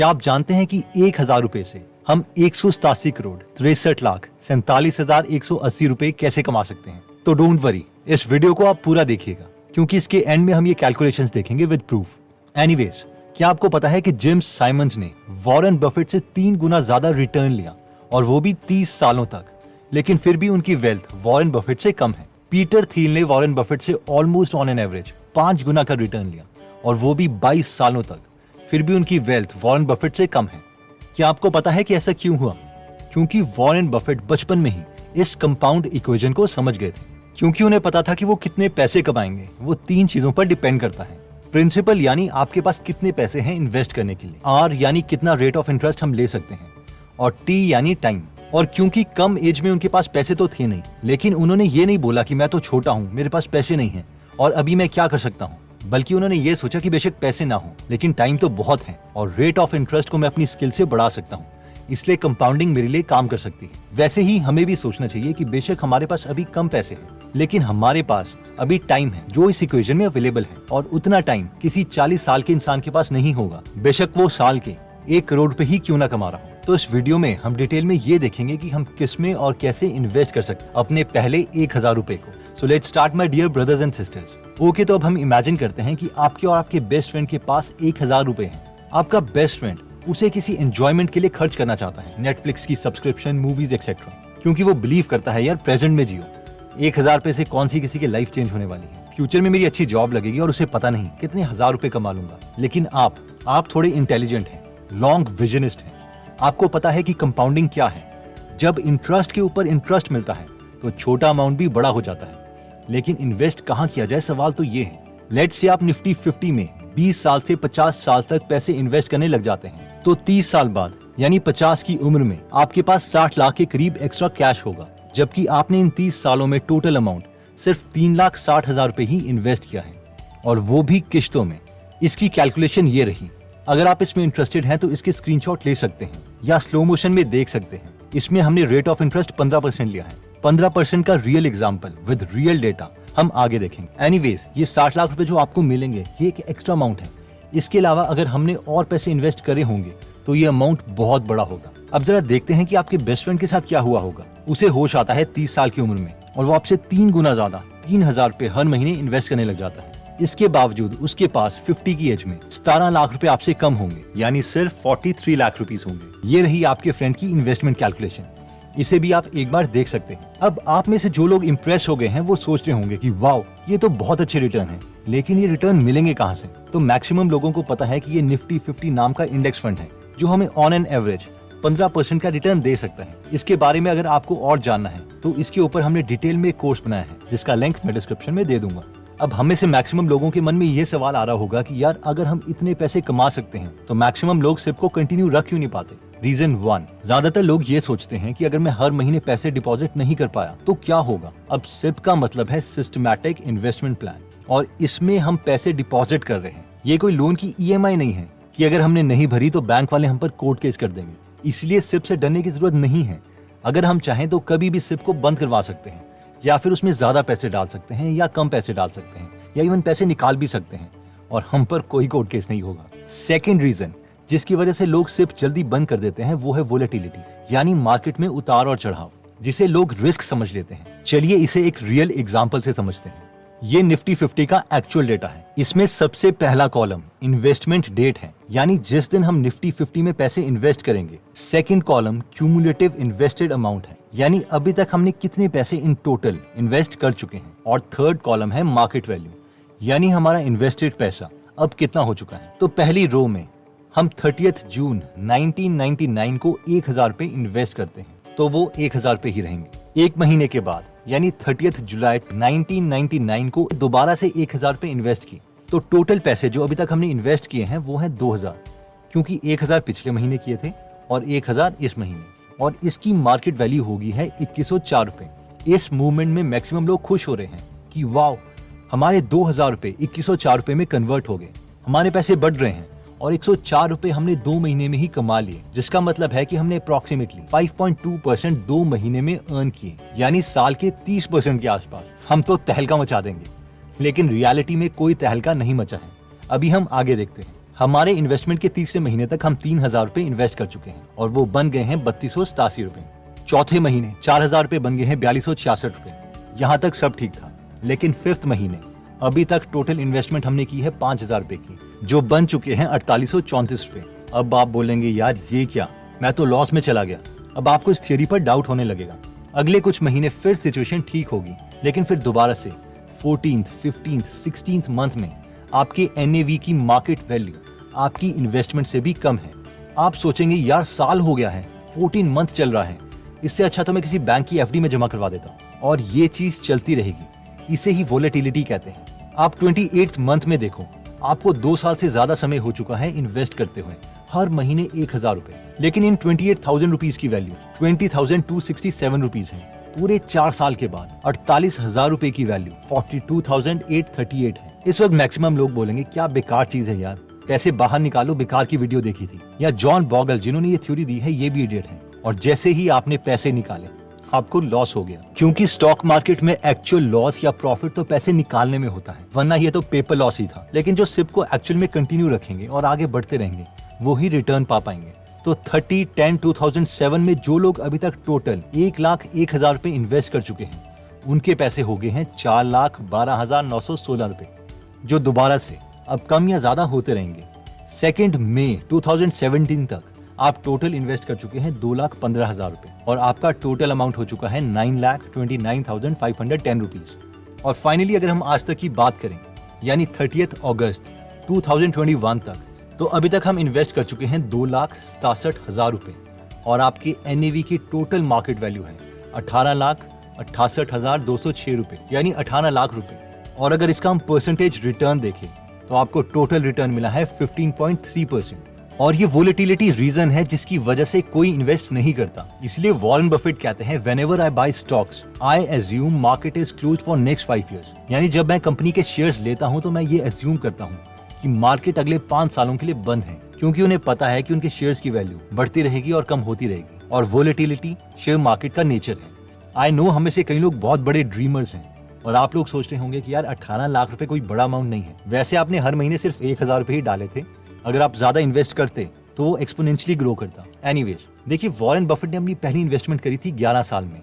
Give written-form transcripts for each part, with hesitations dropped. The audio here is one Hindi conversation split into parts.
क्या आप जानते हैं कि 1,000 रुपए से हम 187 करोड़ 63 लाख 47,180 रुपए कैसे कमा सकते हैं? तो डोंट वरी, इस वीडियो को आप पूरा देखिएगा क्योंकि इसके एंड में हम ये कैलकुलेशंस देखेंगे विद प्रूफ। एनीवेज, क्या आपको पता है कि जिम साइमंस ने वॉरेन बफेट से 3 गुना ज्यादा रिटर्न लिया और वो भी 30 सालों तक, लेकिन फिर भी उनकी वेल्थ वॉरेन बफेट से कम है। पीटर थील ने वॉरेन बफेट से ऑलमोस्ट ऑन एन एवरेज 5 गुना का रिटर्न लिया और वो भी 22 सालों तक, फिर भी उनकी वेल्थ वॉरेन बफेट से कम है। क्या आपको पता है कि ऐसा क्यों हुआ? क्योंकि वॉरेन बफेट बचपन में ही इस कंपाउंड इक्वेशन को समझ गए थे। क्योंकि उन्हें पता था कि वो कितने पैसे कमाएंगे वो 3 चीजों पर डिपेंड करता है। प्रिंसिपल यानी आपके पास कितने पैसे हैं इन्वेस्ट करने के लिए, आर यानी कितना रेट ऑफ इंटरेस्ट हम ले सकते हैं, और टी यानी टाइम। और क्योंकि कम एज में उनके पास पैसे तो थे नहीं, लेकिन उन्होंने ये नहीं बोला कि मैं तो छोटा हूँ, मेरे पास पैसे नहीं है और अभी मैं क्या कर सकता हूँ, बल्कि उन्होंने ये सोचा कि बेशक पैसे ना हो लेकिन टाइम तो बहुत है और रेट ऑफ इंटरेस्ट को मैं अपनी स्किल से बढ़ा सकता हूँ, इसलिए कंपाउंडिंग मेरे लिए काम कर सकती है। वैसे ही हमें भी सोचना चाहिए कि बेशक हमारे पास अभी कम पैसे हैं लेकिन हमारे पास अभी टाइम है जो इस इक्वेशन में अवेलेबल है, और उतना टाइम किसी 40 साल के इंसान के पास नहीं होगा, बेशक वो साल के 1 करोड़ पे ही क्यों ना कमा रहा हो। तो इस वीडियो में हम डिटेल में ये देखेंगे कि हम किसमें और कैसे इन्वेस्ट कर सकते हैं अपने पहले 1,000 रुपए को। So let's start my dear brothers and sisters. Okay, तो अब हम इमेजिन करते हैं कि आपके और आपके बेस्ट फ्रेंड के पास 1,000 रुपए हैं। आपका बेस्ट फ्रेंड उसे किसी एंजॉयमेंट के लिए खर्च करना चाहता है, नेटफ्लिक्स की सब्सक्रिप्शन, मूवीज एक्सेट्रा, क्योंकि वो बिलीव करता है यार प्रेजेंट में जियो। 1,000 रुपए से कौन सी किसी की लाइफ चेंज होने वाली है, फ्यूचर में मेरी अच्छी जॉब लगेगी और उसे पता नहीं कितने 1,000 रुपए कमा लूंगा। लेकिन आप थोड़े इंटेलिजेंट हैं, लॉन्ग विजनिस्ट हैं। आपको पता है कि कंपाउंडिंग क्या है। जब इंटरेस्ट के ऊपर इंटरेस्ट मिलता है तो छोटा अमाउंट भी बड़ा हो जाता है। लेकिन इन्वेस्ट कहाँ किया जाए, सवाल तो ये है। लेट्स से आप निफ्टी 50 में 20 साल से 50 साल तक पैसे इन्वेस्ट करने लग जाते हैं, तो 30 साल बाद यानी 50 की उम्र में आपके पास 60 लाख के करीब एक्स्ट्रा कैश होगा, जबकि आपने इन 30 सालों में टोटल अमाउंट सिर्फ 3,60,000 रुपए ही इन्वेस्ट किया है, और वो भी किश्तों में। इसकी कैलकुलेशन ये रही। अगर आप इसमें इंटरेस्टेड हैं तो इसके स्क्रीनशॉट ले सकते हैं या स्लो मोशन में देख सकते हैं। इसमें हमने रेट ऑफ इंटरेस्ट 15% लिया है। 15% का real example with real data हम आगे देखेंगे। एनीवेज, ये 60 लाख रुपए जो आपको मिलेंगे ये एक एक्स्ट्रा अमाउंट है। इसके अलावा अगर हमने और पैसे इन्वेस्ट करे होंगे तो ये अमाउंट बहुत बड़ा होगा। अब जरा देखते हैं कि आपके बेस्ट फ्रेंड के साथ क्या हुआ होगा। उसे होश आता है 30 साल की उम्र में और वो आपसे 3 गुना ज्यादा 3,000 रुपए हर महीने इन्वेस्ट करने लग जाता है। इसके बावजूद उसके पास 50 की एज में 17 लाख रुपए आपसे कम होंगे, यानी सिर्फ 43 लाख रुपीस होंगे। ये रही आपके फ्रेंड की इन्वेस्टमेंट कैलकुलेशन। इसे भी आप एक बार देख सकते हैं। अब आप में से जो लोग इम्प्रेस हो गए हैं वो सोच रहे होंगे कि वाओ, ये तो बहुत अच्छे रिटर्न है, लेकिन ये रिटर्न मिलेंगे कहाँ से? तो मैक्सिमम लोगों को पता है कि ये निफ्टी 50 नाम का इंडेक्स फंड है जो हमें ऑन एन एवरेज 15% का रिटर्न दे सकता है। इसके बारे में अगर आपको और जानना है तो इसके ऊपर हमने डिटेल में कोर्स बनाया है जिसका लिंक मैं डिस्क्रिप्शन में दे दूंगा। अब हमें से मैक्सिमम लोगों के मन में ये सवाल आ रहा होगा कि यार अगर हम इतने पैसे कमा सकते हैं तो मैक्सिमम लोग सिप को कंटिन्यू रख क्यों नहीं पाते? रीजन 1, ज्यादातर लोग ये सोचते हैं कि अगर मैं हर महीने पैसे डिपॉजिट नहीं कर पाया तो क्या होगा। अब सिप का मतलब है सिस्टमैटिक इन्वेस्टमेंट प्लान, और इसमें हम पैसे डिपॉजिट कर रहे हैं। ये कोई लोन की EMI नहीं है कि अगर हमने नहीं भरी तो बैंक वाले हम पर कोर्ट केस कर देंगे। इसलिए सिप से डरने की जरूरत नहीं है। अगर हम चाहें तो कभी भी सिप को बंद करवा सकते हैं, या फिर उसमें ज्यादा पैसे डाल सकते हैं या कम पैसे डाल सकते हैं, या इवन पैसे निकाल भी सकते हैं और हम पर कोई कोर्ट केस नहीं होगा। सेकंड रीजन जिसकी वजह से लोग सिप जल्दी बंद कर देते हैं वो है वोलेटिलिटी, यानी मार्केट में उतार और चढ़ाव, जिसे लोग रिस्क समझ लेते हैं। चलिए इसे एक रियल एग्जांपल से समझते हैं। ये निफ्टी 50 का एक्चुअल डेटा है। इसमें सबसे पहला कॉलम इन्वेस्टमेंट डेट है, यानी जिस दिन हम निफ्टी 50 में पैसे इन्वेस्ट करेंगे। Second column cumulative invested amount है, यानी अभी तक हमने कितने पैसे इन टोटल इन्वेस्ट कर चुके हैं। और थर्ड कॉलम है मार्केट वैल्यू, यानी हमारा इन्वेस्टेड पैसा अब कितना हो चुका है। तो पहली रो में हम 30 जून 1999 को 1,000 रुपए इन्वेस्ट करते हैं तो वो 1,000 रुपए ही रहेंगे। एक महीने के बाद यानी 30 जुलाई 1999 को दोबारा से 1,000 रुपए इन्वेस्ट किए, तो टोटल पैसे जो अभी तक हमने इन्वेस्ट किए हैं वो हैं 2,000, क्योंकि 1,000 पिछले महीने किए थे और 1,000 इस महीने, और इसकी मार्केट वैल्यू होगी है 2104 रुपए। इस मूवमेंट में मैक्सिमम लोग खुश हो रहे हैं कि वाओ, हमारे 2,000 रुपए 2104 रुपए में कन्वर्ट हो गए, हमारे पैसे बढ़ रहे हैं, और 104 रुपए हमने 2 महीने में ही कमा लिए, जिसका मतलब है कि हमने अप्रोक्सीमेटली 5.2% 2 महीने में अर्न किए, यानी साल के 30% के आसपास। हम तो तहलका मचा देंगे, लेकिन रियलिटी में कोई तहलका नहीं मचा है। अभी हम आगे देखते हैं। हमारे इन्वेस्टमेंट के तीसरे महीने तक हम 3,000 रुपए इन्वेस्ट कर चुके हैं और वो बन गए हैं 3287 रुपए। चौथे महीने 4,000 रुपए बन गए हैं 4266 रुपए। यहाँ तक सब ठीक था, लेकिन फिफ्थ महीने अभी तक टोटल इन्वेस्टमेंट हमने की है 5,000 रुपए की, जो बन चुके हैं 4834 रुपए। अब आप बोलेंगे यार ये क्या, मैं तो लॉस में चला गया। अब आपको इस थियोरी पर डाउट होने लगेगा। अगले कुछ महीने फिर सिचुएशन ठीक होगी, लेकिन फिर दोबारा से 14th, 15th, 16th मंथ में आपके NAV की मार्केट वैल्यू आपकी इन्वेस्टमेंट से भी कम है। आप सोचेंगे यार साल हो गया है, 14 मंथ चल रहा है, इससे अच्छा तो मैं किसी बैंक की FD में जमा करवा देता। और ये चीज चलती रहेगी, इसे ही वोलेटिलिटी कहते हैं। आप 28th मंथ में देखो, आपको 2 साल से ज्यादा समय हो चुका है इन्वेस्ट करते हुए, हर महीने 1,000 रुपए, लेकिन इन 28,000 रुपीज की वैल्यू 20,267 रुपीज है। पूरे 4 साल के बाद 48,000 रुपए की वैल्यू 42,838 है। इस वक्त मैक्सिमम लोग बोलेंगे क्या बेकार चीज है यार, पैसे बाहर निकालो, बेकार की वीडियो देखी थी। या जॉन बॉगल जिन्होंने ये थ्योरी दी है, ये भी इडियट है। और जैसे ही आपने पैसे निकाले आपको लॉस हो गया, क्योंकि स्टॉक मार्केट में एक्चुअल लॉस या प्रॉफिट तो पैसे निकालने में होता है, वरना ये तो पेपर लॉस ही था। लेकिन जो सिप को एक्चुअल में कंटिन्यू रखेंगे और आगे बढ़ते रहेंगे, वो ही रिटर्न पा पाएंगे। तो 30/10/2007 में जो लोग अभी तक टोटल 1,01,000 रुपए इन्वेस्ट कर चुके हैं, उनके पैसे हो गए हैं 4,12,916 रुपए, जो दोबारा से अब कम या ज्यादा होते रहेंगे। 2 मई 2017 तक आप टोटल इन्वेस्ट कर चुके हैं 2,15,000 रुपए और आपका टोटल अमाउंट हो चुका है 9,29,510 रुपीज। और फाइनली अगर हम आज तक की बात करें, यानी 30 अगस्त 2021 तक, तो अभी तक हम इन्वेस्ट कर चुके हैं 2,67,000 रुपए और आपकी NAV की टोटल मार्केट वैल्यू है 18,68,206 रुपए, यानी 18 लाख रुपए। और अगर इसका हम परसेंटेज रिटर्न देखें तो आपको टोटल रिटर्न मिला है 15.3%। और ये वोलेटिलिटी रीजन है जिसकी वजह से कोई इन्वेस्ट नहीं करता। इसलिए वॉरेन बफेट कहते हैं whenever I buy stocks I assume market is closed for next 5 years। यानी जब मैं कंपनी के शेयर्स लेता हूं तो मैं ये एज्यूम करता हूं कि मार्केट अगले 5 सालों के लिए बंद है, क्योंकि उन्हें पता है कि उनके शेयर्स की वैल्यू बढ़ती रहेगी और कम होती रहेगी। और वोलेटिलिटी शेयर मार्केट का नेचर है। आई नो हम में से कई लोग बहुत बड़े ड्रीमर्स हैं और आप लोग सोच रहे होंगे कि यार 18 लाख रुपए कोई बड़ा अमाउंट नहीं है। वैसे आपने हर महीने सिर्फ 1,000 रुपए ही डाले थे, अगर आप ज्यादा इन्वेस्ट करते तो वो एक्सपोनेंशियली ग्रो करता। एनीवेज, देखिए वॉरेन बफेट ने अपनी पहली इन्वेस्टमेंट करी थी 11 साल में।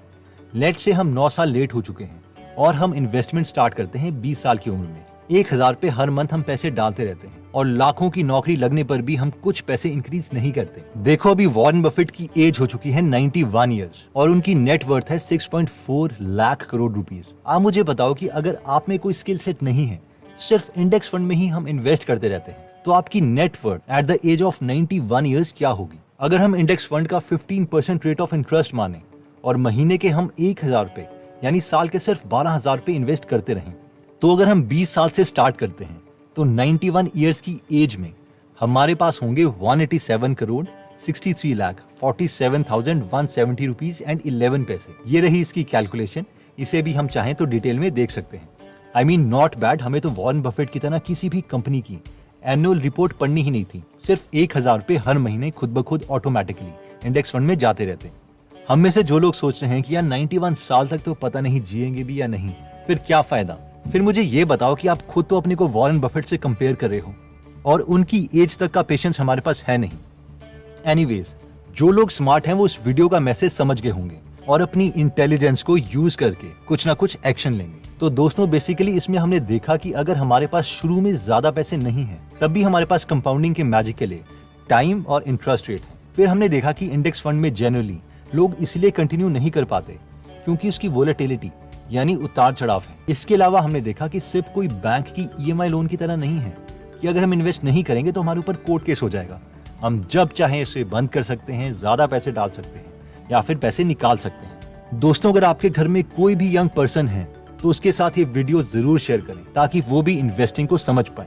लेट्स से हम 9 साल लेट हो चुके हैं और हम इन्वेस्टमेंट स्टार्ट करते हैं 20 साल की उम्र में। 1,000 रुपए हर मंथ हम पैसे डालते रहते हैं और लाखों की नौकरी लगने पर भी हम कुछ पैसे इंक्रीज नहीं करते। देखो अभी वॉरेन बफेट की एज हो चुकी है 91 ईयर्स और उनकी नेट वर्थ है 6.4 लाख करोड़ रुपीज। आप मुझे बताओ कि अगर आप में कोई स्किल सेट नहीं है, सिर्फ इंडेक्स फंड में ही हम इन्वेस्ट करते रहते हैं, तो आपकी net worth at the age of 91 years क्या होगी? अगर हम इंडेक्स फंड का 15% रेट ऑफ इंटरेस्ट माने और महीने के हम 1,000 रुपए यानी साल के सिर्फ 12,000 रुपए इन्वेस्ट करते रहें, तो अगर हम 20 साल से स्टार्ट करते हैं तो 91 ईयर्स की एज में हमारे पास होंगे 187 करोड़ 63 लाख 47,170 रुपीज एंड 11 पैसे। ये रही इसकी कैलकुलेशन। इसे भी हम चाहें तो डिटेल में देख सकते हैं। I mean not bad. हमें तो वॉरेन बफेट की तरह किसी भी कंपनी की एनुअल रिपोर्ट पढ़नी ही नहीं थी। सिर्फ 1,000 रुपए हर महीने खुद ब खुद ऑटोमेटिकली इंडेक्स फंड में जाते रहते। हम में से जो लोग सोच रहे हैं कि यार 91 साल तक तो पता नहीं जिएंगे भी या नहीं, फिर क्या फायदा? फिर मुझे ये बताओ कि आप खुद तो अपने को वॉरेन बफेट से कंपेयर कर रहे हो और उनकी एज तक का पेशेंस हमारे पास है नहीं। एनीवेज, जो लोग स्मार्ट हैं वो इस वीडियो का मैसेज समझ गए होंगे और अपनी इंटेलिजेंस को यूज करके कुछ ना कुछ एक्शन लेंगे। तो दोस्तों बेसिकली इसमें हमने देखा कि अगर हमारे पास शुरू में ज्यादा पैसे नहीं हैं, तब भी हमारे पास कंपाउंडिंग के मैजिक के लिए टाइम और इंटरेस्ट रेट है। फिर हमने देखा कि इंडेक्स फंड में जनरली लोग इसलिए कंटिन्यू नहीं कर पाते क्योंकि उसकी वोलेटिलिटी यानी उतार चढ़ाव है। इसके अलावा हमने देखा कि सिर्फ कोई बैंक की EMI लोन की तरह नहीं है कि अगर हम इन्वेस्ट नहीं करेंगे तो हमारे ऊपर कोर्ट केस हो जाएगा। हम जब चाहें इसे बंद कर सकते हैं, ज्यादा पैसे डाल सकते हैं या फिर पैसे निकाल सकते हैं। दोस्तों अगर आपके घर में कोई भी यंग पर्सन है तो उसके साथ ये वीडियो जरूर शेयर करें ताकि वो भी इन्वेस्टिंग को समझ पाए।